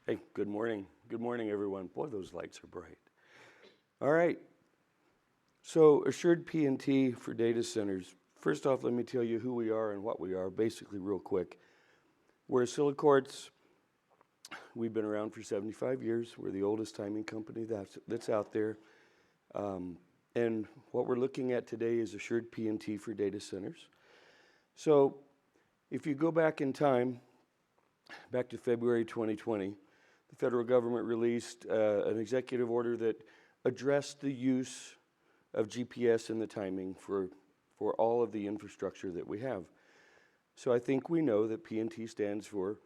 Hey, good morning. Good morning, everyone. Boy, those lights are bright. All right. So, assured PNT for data centers. First off, let me tell you who we are and what we are, basically, real quick. We're Oscilloquartz. We've been around for 75 years. We're the oldest timing company that's out there. And what we're looking at today is assured PNT for data centers. So, if you go back in time, back to February 2020, the federal government released an executive order that addressed the use of GPS in the timing for all of the infrastructure that we have. So I think we know that PNT stands for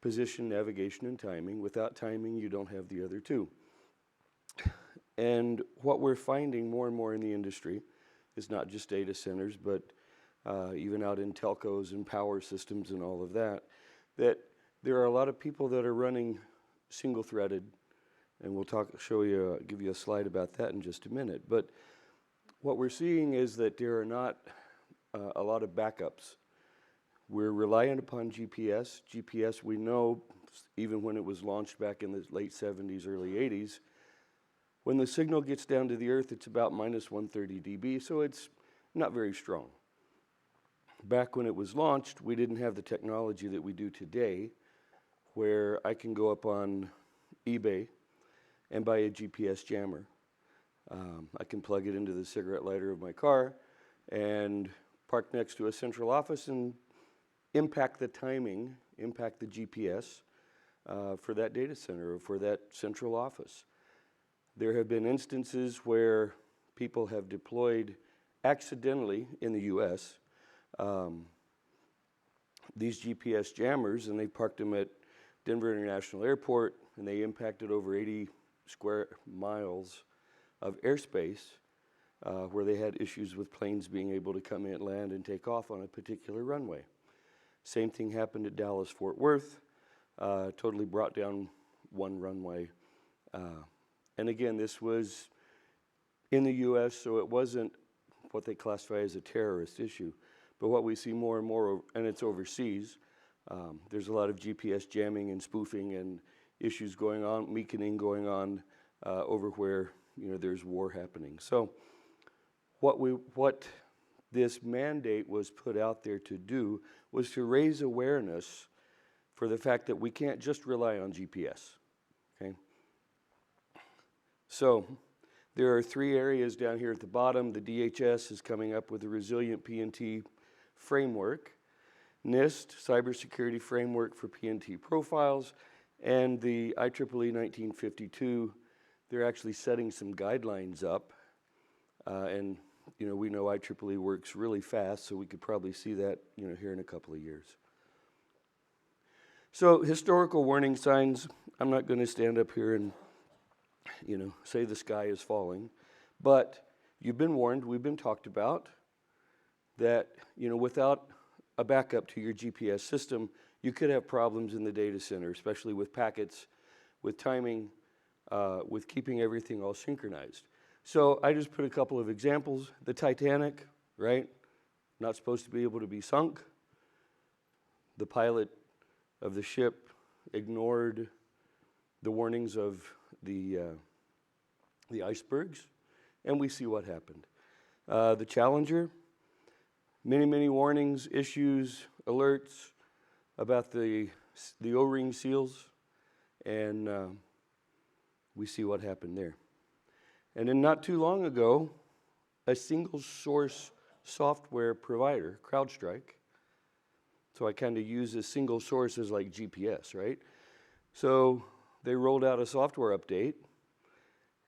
position, navigation, and timing. Without timing, you don't have the other two. And what we're finding more and more in the industry is not just data centers, but even out in telcos and power systems and all of that, that there are a lot of people that are running single-threaded, and we'll give you a slide about that in just a minute. But what we're seeing is that there are not a lot of backups. We're reliant upon GPS. GPS, we know, even when it was launched back in the late 70s, early 80s, when the signal gets down to the earth, it's about minus 130 dB, so it's not very strong. Back when it was launched, we didn't have the technology that we do today, where I can go up on eBay and buy a GPS jammer. I can plug it into the cigarette lighter of my car and park next to a central office and impact the timing, impact the GPS for that data center or for that central office. There have been instances where people have deployed accidentally in the US these GPS jammers, and they parked them at Denver International Airport, and they impacted over 80 square miles of airspace where they had issues with planes being able to come in, land, and take off on a particular runway. Same thing happened at Dallas-Fort Worth, totally brought down one runway. And again, this was in the US, so it wasn't what they classify as a terrorist issue. But what we see more and more, and it's overseas, there's a lot of GPS jamming and spoofing and issues going on, weakening going on over where there's war happening. So what this mandate was put out there to do was to raise awareness for the fact that we can't just rely on GPS. Okay. So there are three areas down here at the bottom. The DHS is coming up with a resilient PNT framework, NIST, Cybersecurity Framework for PNT Profiles, and the IEEE 1952. They're actually setting some guidelines up, and we know IEEE works really fast, so we could probably see that here in a couple of years. So historical warning signs. I'm not going to stand up here and say the sky is falling, but you've been warned, we've been talked about, that without a backup to your GPS system, you could have problems in the data center, especially with packets, with timing, with keeping everything all synchronized. So I just put a couple of examples. The Titanic, right? Not supposed to be able to be sunk. The pilot of the ship ignored the warnings of the icebergs, and we see what happened. The Challenger, many warnings, issues, alerts about the O-ring seals, and we see what happened there. And then not too long ago, a single source software provider, CrowdStrike, so I kind of use a single source as like GPS, right? So they rolled out a software update,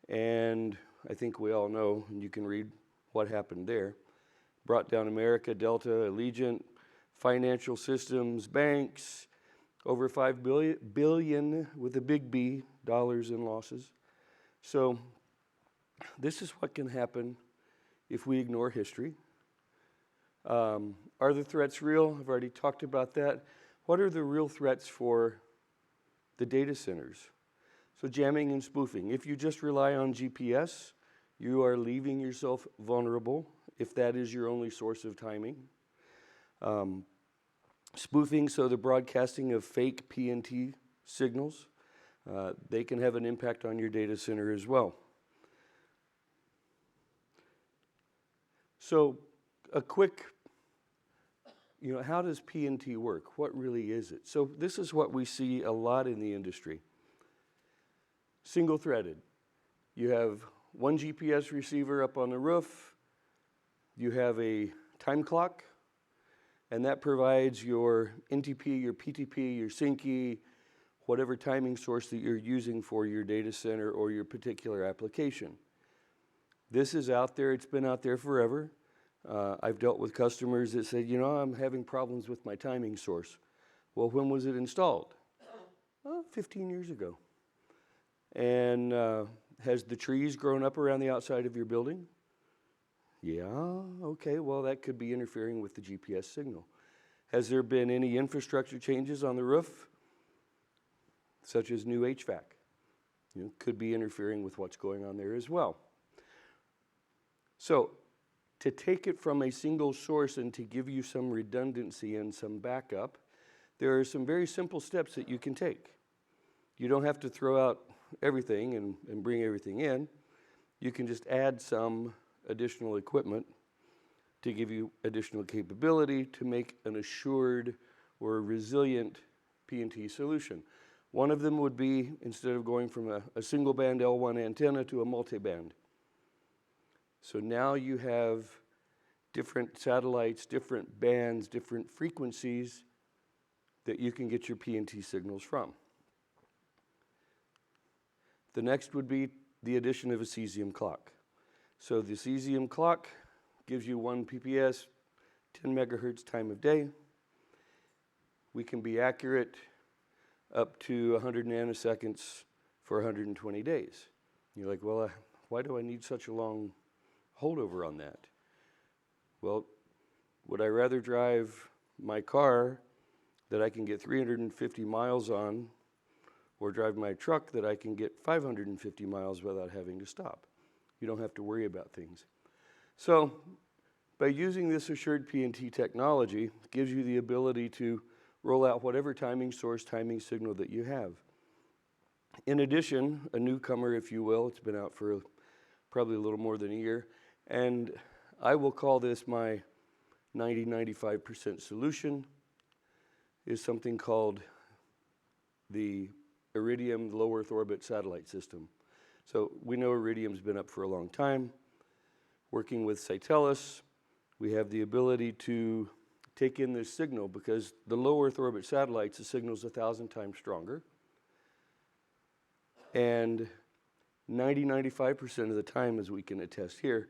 and I think we all know, and you can read what happened there. Brought down America, Delta, Allegiant, financial systems, banks, over $5 billion with a big B, dollars in losses. So this is what can happen if we ignore history. Are the threats real? I've already talked about that. What are the real threats for the data centers? So jamming and spoofing. If you just rely on GPS, you are leaving yourself vulnerable if that is your only source of timing. Spoofing, so the broadcasting of fake PNT signals. they can have an impact on your data center as well. So a quick, how does PNT work? What really is it? So this is what we see a lot in the industry. Single-threaded. You have one GPS receiver up on the roof. You have a time clock, and that provides your NTP, your PTP, your SYNC, whatever timing source that you're using for your data center or your particular application. This is out there. It's been out there forever. I've dealt with customers that said, I'm having problems with my timing source. Well, when was it installed? 15 years ago. And has the trees grown up around the outside of your building? Yeah, okay, well, that could be interfering with the GPS signal. Has there been any infrastructure changes on the roof, such as new HVAC? Could be interfering with what's going on there as well. So, to take it from a single source and to give you some redundancy and some backup, there are some very simple steps that you can take. You don't have to throw out everything and bring everything in. You can just add some additional equipment to give you additional capability to make an assured or resilient PNT solution. One of them would be, instead of going from a single band L1 antenna to a multi-band. So now you have different satellites, different bands, different frequencies that you can get your PNT signals from. The next would be the addition of a cesium clock. So the cesium clock gives you 1 PPS, 10 megahertz time of day. We can be accurate up to 100 nanoseconds for 120 days. You're like, well, why do I need such a long holdover on that? Well, would I rather drive my car that I can get 350 miles on, or drive my truck that I can get 550 miles without having to stop? You don't have to worry about things. So by using this assured PNT technology, it gives you the ability to roll out whatever timing source, timing signal that you have. In addition, a newcomer, if you will, it's been out for probably a little more than a year, and I will call this my 90-95% solution, is something called the Iridium Low Earth Orbit Satellite System. So we know Iridium's been up for a long time. Working with Satellus, we have the ability to take in this signal, because the low Earth orbit satellites, the signal's 1,000 times stronger. And 90-95% of the time, as we can attest here,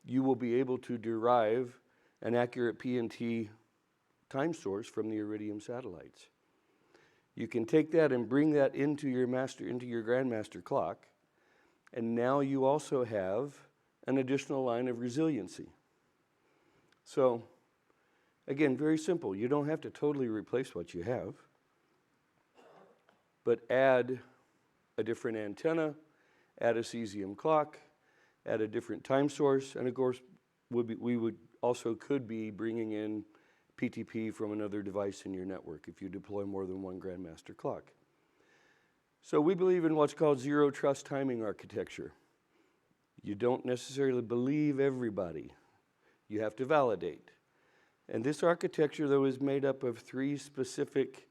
you will be able to derive an accurate PNT time source from the Iridium satellites. You can take that and bring that into your grandmaster clock, and now you also have an additional line of resiliency. So, again, very simple. You don't have to totally replace what you have, but add a different antenna, add a cesium clock, add a different time source, and of course, we would also could be bringing in PTP from another device in your network if you deploy more than one grandmaster clock. So we believe in what's called zero trust timing architecture. You don't necessarily believe everybody. You have to validate. And this architecture, though, is made up of 3 specific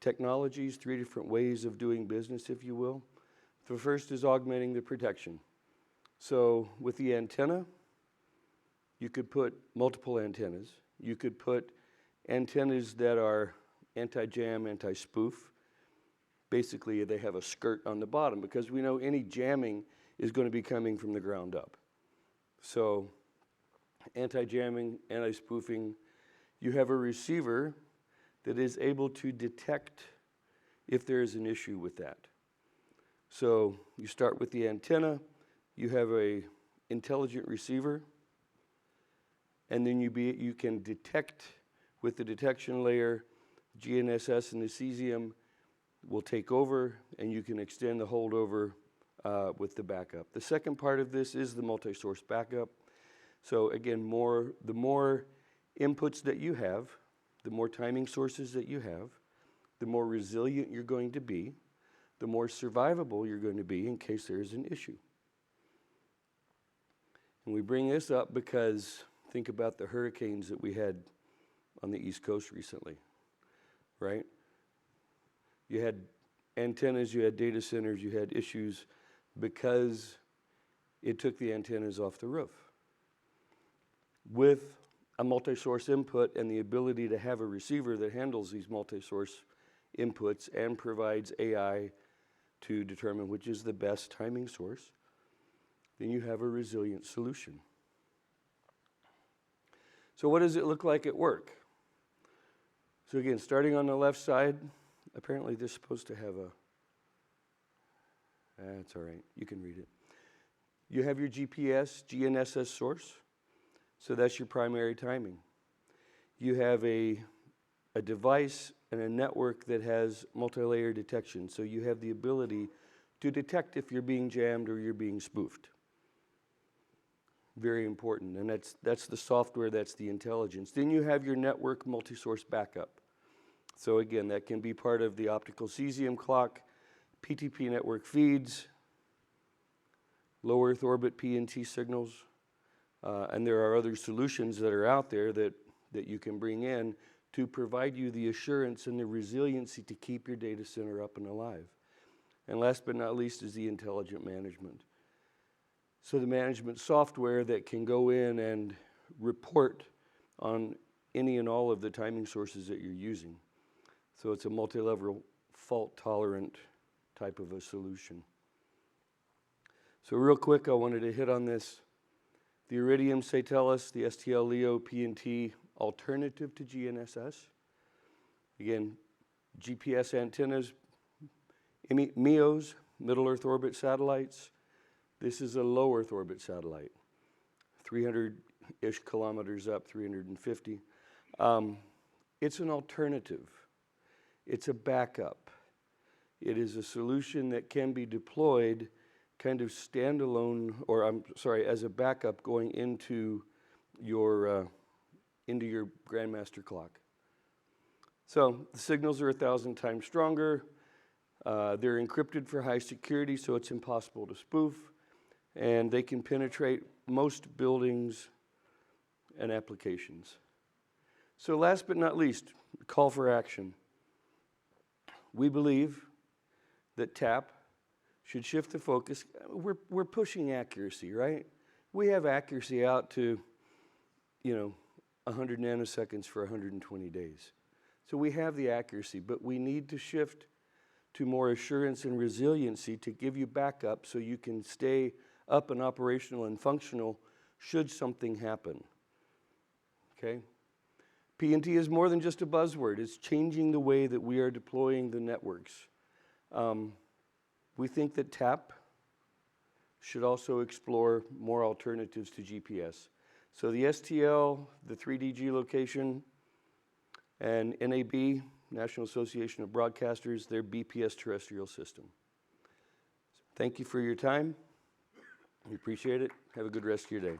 technologies, 3 different ways of doing business, if you will. The first is augmenting the protection. So with the antenna, you could put multiple antennas. You could put antennas that are anti-jam, anti-spoof. Basically, they have a skirt on the bottom, because we know any jamming is going to be coming from the ground up. So anti-jamming, anti-spoofing. You have a receiver that is able to detect if there is an issue with that. So you start with the antenna, you have a intelligent receiver, and then you can detect with the detection layer. GNSS and the cesium will take over, and you can extend the holdover with the backup. The second part of this is the multi-source backup. So again, the more inputs that you have, the more timing sources that you have, the more resilient you're going to be. the more survivable you're going to be in case there is an issue. And we bring this up because think about the hurricanes that we had on the East Coast recently, right? You had antennas, you had data centers, you had issues because it took the antennas off the roof. With a multi-source input and the ability to have a receiver that handles these multi-source inputs and provides AI to determine which is the best timing source, then you have a resilient solution. So what does it look like at work? So again, starting on the left side, apparently this is supposed to have a, that's all right, you can read it. You have your GPS, GNSS source, so that's your primary timing. You have a device and a network that has multi-layer detection, so you have the ability to detect if you're being jammed or you're being spoofed. Very important, and that's the software, that's the intelligence. Then you have your network multi-source backup. So again, that can be part of the optical cesium clock, PTP network feeds, low Earth orbit PNT signals, and there are other solutions that are out there that you can bring in to provide you the assurance and the resiliency to keep your data center up and alive. And last but not least is the intelligent management. So the management software that can go in and report on any and all of the timing sources that you're using. So it's a multi-level fault-tolerant type of a solution. So real quick, I wanted to hit on this. The Iridium Satellus, the STL Leo PNT alternative to GNSS. Again, GPS antennas, MEOs, middle Earth orbit satellites. This is a low Earth orbit satellite, 300-ish kilometers up, 350. It's an alternative. It's a backup. It is a solution that can be deployed kind of standalone, or as a backup going into your Grandmaster clock. So the signals are 1,000 times stronger. They're encrypted for high security, so it's impossible to spoof. And they can penetrate most buildings and applications. So last but not least, call for action. We believe that TAP should shift the focus. We're pushing accuracy, right? We have accuracy out to, 100 nanoseconds for 120 days. So we have the accuracy, but we need to shift to more assurance and resiliency to give you backup so you can stay up and operational and functional should something happen. Okay? PNT is more than just a buzzword. It's changing the way that we are deploying the networks. We think that TAP should also explore more alternatives to GPS. So the STL, the 3D geolocation, and NAB, National Association of Broadcasters, their BPS terrestrial system. Thank you for your time. We appreciate it. Have a good rest of your day.